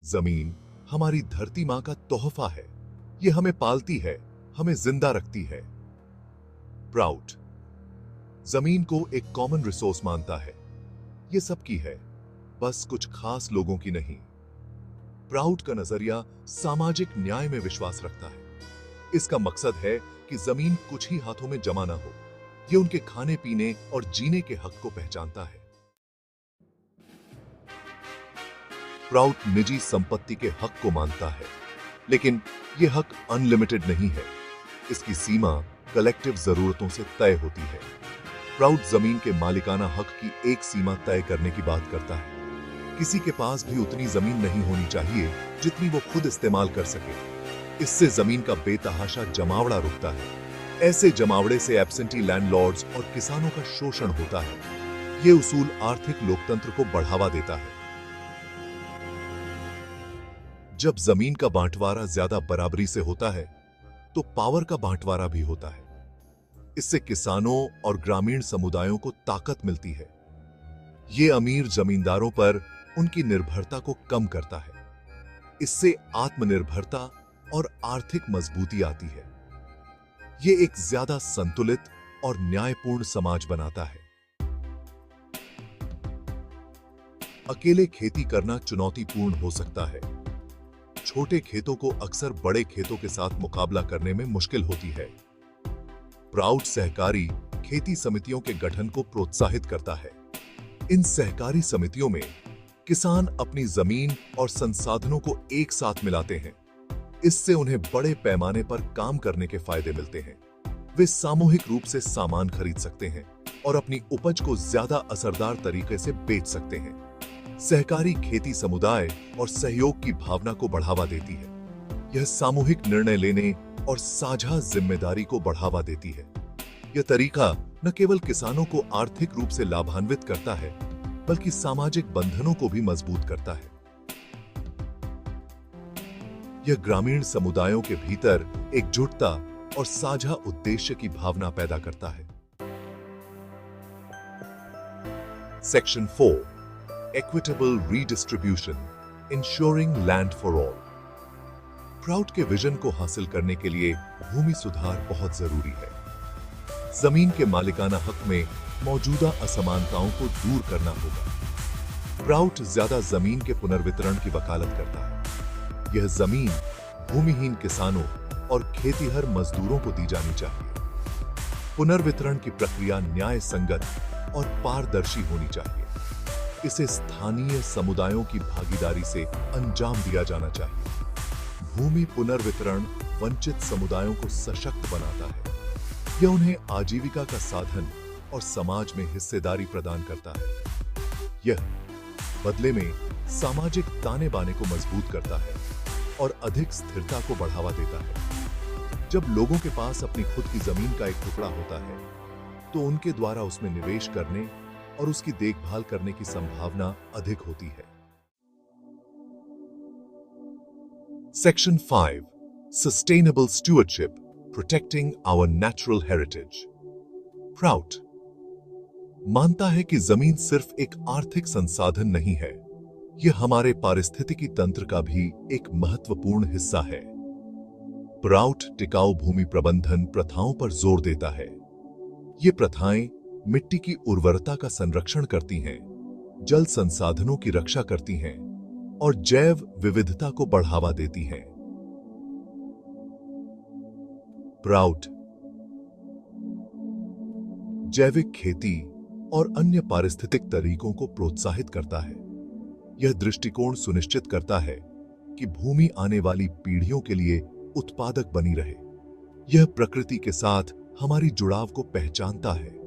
जमीन हमारी धरती मां का तोहफा है। ये हमें पालती है, हमें जिंदा रखती है। प्राउड जमीन को एक कॉमन रिसोर्स मानता है। ये सबकी है, बस कुछ खास लोगों की नहीं। प्राउड का नजरिया सामाजिक न्याय में विश्वास रखता है। इसका मकसद है कि जमीन कुछ ही हाथों में जमा ना हो। ये उनके खाने पीने और जीने के हक को पहचानता है। प्राउड निजी संपत्ति के हक को मानता है, लेकिन यह हक अनलिमिटेड नहीं है। इसकी सीमा कलेक्टिव जरूरतों से तय होती है। प्राउड जमीन के मालिकाना हक की एक सीमा तय करने की बात करता है। किसी के पास भी उतनी जमीन नहीं होनी चाहिए जितनी वो खुद इस्तेमाल कर सके। इससे जमीन का बेतहाशा जमावड़ा रुकता है। ऐसे जमावड़े से एब्सेंटी लैंडलॉर्ड्स और किसानों का शोषण होता है। ये उसूल आर्थिक लोकतंत्र को बढ़ावा देता है। जब जमीन का बांटवारा ज्यादा बराबरी से होता है, तो पावर का बांटवारा भी होता है। इससे किसानों और ग्रामीण समुदायों को ताकत मिलती है। ये अमीर जमींदारों पर उनकी निर्भरता को कम करता है। इससे आत्मनिर्भरता और आर्थिक मजबूती आती है। ये एक ज्यादा संतुलित और न्यायपूर्ण समाज बनाता है। अकेले खेती करना चुनौतीपूर्ण हो सकता है। छोटे खेतों को अक्सर बड़े खेतों के साथ मुकाबला करने में मुश्किल होती है। प्राउड सहकारी खेती समितियों के गठन को प्रोत्साहित करता है। इन सहकारी समितियों में किसान अपनी जमीन और संसाधनों को एक साथ मिलाते हैं। इससे उन्हें बड़े पैमाने पर काम करने के फायदे मिलते हैं। वे सामूहिक रूप से सामान खरीद सकते हैं और अपनी उपज को ज्यादा असरदार तरीके से बेच सकते हैं। सहकारी खेती समुदाय और सहयोग की भावना को बढ़ावा देती है। यह सामूहिक निर्णय लेने और साझा जिम्मेदारी को बढ़ावा देती है। यह तरीका न केवल किसानों को आर्थिक रूप से लाभान्वित करता है, बल्कि सामाजिक बंधनों को भी मजबूत करता है। यह ग्रामीण समुदायों के भीतर एकजुटता और साझा उद्देश्य की भावना पैदा करता है। Section 4 Equitable Redistribution, Ensuring Land for All। Proud के विजन को हासिल करने के लिए भूमि सुधार बहुत जरूरी है। जमीन के मालिकाना हक में मौजूदा असमानताओं को दूर करना होगा। प्राउड ज्यादा जमीन के पुनर्वितरण की वकालत करता है। यह जमीन भूमिहीन किसानों और खेतीहर मजदूरों को दी जानी चाहिए। पुनर्वितरण की प्रक्रिया न्याय संगत और पारदर्शी होनी चाहिए। इसे स्थानीय समुदायों की भागीदारी से अंजाम दिया जाना चाहिए। भूमि पुनर्वितरण वंचित समुदायों को सशक्त बनाता है। यह उन्हें आजीविका का साधन और समाज में हिस्सेदारी प्रदान करता है। यह बदले में सामाजिक ताने बाने को मजबूत करता है और अधिक स्थिरता को बढ़ावा देता है। जब लोगों के पास अपनी खुद की जमीन का एक टुकड़ा होता है, तो उनके द्वारा उसमें निवेश करने और उसकी देखभाल करने की संभावना अधिक होती है। Section 5 Sustainable Stewardship, Protecting Our Natural Heritage। Proud मानता है कि जमीन सिर्फ एक आर्थिक संसाधन नहीं है, यह हमारे पारिस्थितिकी तंत्र का भी एक महत्वपूर्ण हिस्सा है। प्राउड टिकाऊ भूमि प्रबंधन प्रथाओं पर जोर देता है। ये प्रथाएं मिट्टी की उर्वरता का संरक्षण करती हैं, जल संसाधनों की रक्षा करती हैं और जैव विविधता को बढ़ावा देती हैं। प्राउड जैविक खेती और अन्य पारिस्थितिक तरीकों को प्रोत्साहित करता है। यह दृष्टिकोण सुनिश्चित करता है कि भूमि आने वाली पीढ़ियों के लिए उत्पादक बनी रहे। यह प्रकृति के साथ हमारी जुड़ाव को पहचानता है।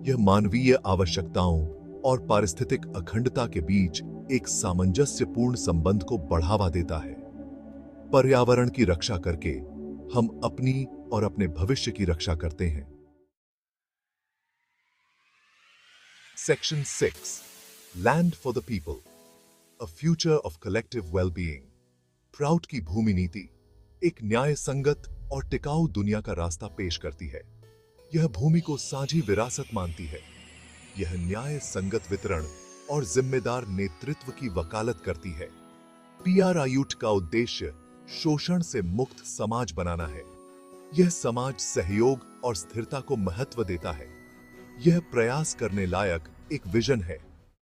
यह मानवीय आवश्यकताओं और पारिस्थितिक अखंडता के बीच एक सामंजस्यपूर्ण संबंध को बढ़ावा देता है। पर्यावरण की रक्षा करके हम अपनी और अपने भविष्य की रक्षा करते हैं। Section 6 Land for the People, A Future of Collective Well-Being। Proud की भूमि नीति एक न्याय संगत और टिकाऊ दुनिया का रास्ता पेश करती है। यह भूमि को साझी विरासत मानती है। यह न्याय संगत वितरण और जिम्मेदार नेतृत्व की वकालत करती है। पीआरआईयूट का उद्देश्य शोषण से मुक्त समाज बनाना है। यह समाज सहयोग और स्थिरता को महत्व देता है। यह प्रयास करने लायक एक विजन है।